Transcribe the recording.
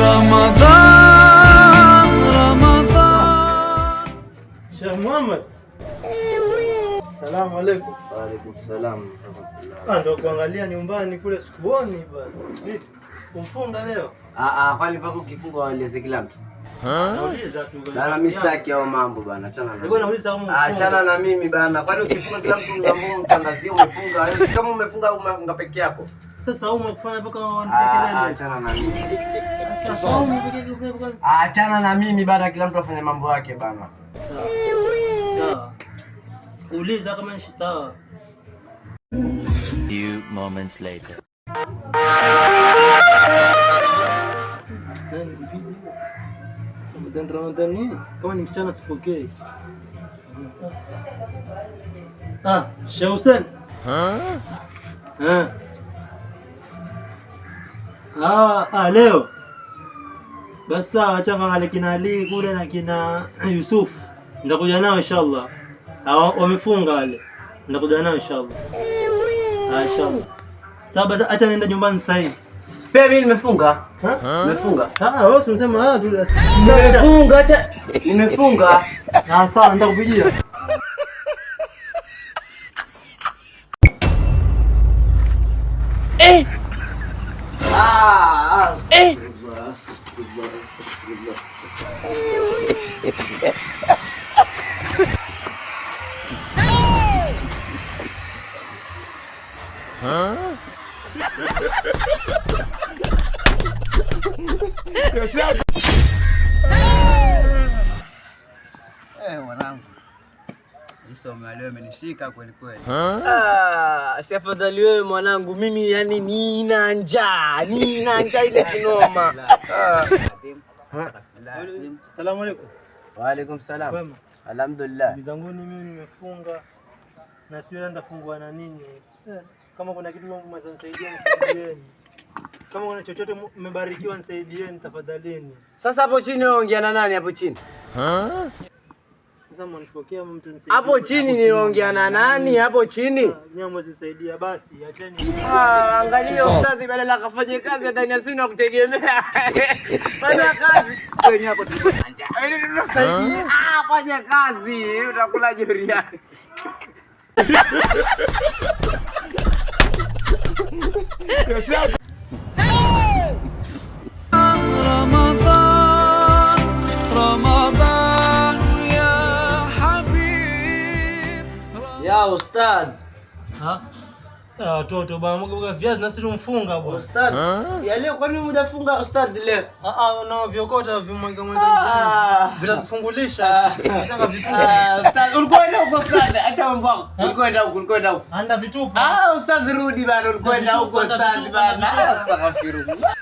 Ramadan. Sheikh Muhammad. Salamu alaykum. Wa alaykum salam. Ndio kuangalia nyumbani kule sikuoni bwana. Vipi? Kumfunga leo? Kwani mpaka ukifunga waeleze kila mtu. Nauliza tu bwana. Bana mimi sitaki hao mambo bana, achana na mimi. Bwana nauliza kama umefunga. Achana na mimi bana. Kwani ukifunga kila mtu unamwona mtangazia umefunga. Wewe si kama umefunga peke yako. Sasa umefanya mpaka wanipekelele. Achana na mimi. Sasa umepekea. Achana na mimi bana, kila mtu afanye mambo yake bana. Sawa. Uliza kama ni sawa. Few moments later. Ramadhani kama ni msichana sipokei. Sheikh Hussein. Leo. Basi sawa, acha ngale kina Ali kule na kina Yusuf. Nitakuja nao inshallah. Wamefunga wale. Nitakuja nao inshallah. Inshallah. Sawa basi acha nenda nyumbani sasa hivi. Pia mimi nimefunga. Nimefunga. Wewe unasema nimefunga, acha nimefunga. Sawa nitakupigia. Mwanangu. Somo leo imenishika kweli kweli. Si afadhali wewe mwanangu, mimi yani nina njaa ile kinoma. Asalamu alaykum. Wa alaykum salam. Alhamdulillah. Bizanguni mimi nimefunga. Na sijui naenda fungua na nini. Kama kuna kitu Mungu msaidie nisaidieni. Kama kuna chochote mmebarikiwa nisaidieni tafadhalini. Sasa hapo chini unaongea na nani hapo chini? Sasa mnipokea mtu nisaidie. Hapo chini niongea na nani hapo chini? Nyamwe zisaidia basi, acheni. Angalia ustadhi badala akafanye kazi ndani ya sina kutegemea. Fanya kazi. Wenyewe hapo tunanja. Wewe ndio unasaidia. Fanya kazi, utakula jori yako. Ramadan ya habib. Ya ustad. Watoto bwana mboga viazi na sisi tumfunga bwana. Ustad. Ya leo kwani hujafunga ustad leo? Na viokota vimwanga vitatufungulisha. Nataka vitupa. Ustad, ulikwenda huko ustad. Acha mambo yako. Ulikwenda huko. Anda vitupa. Ustad rudi bana, ulikwenda huko ustad bana. Astaghfirullah.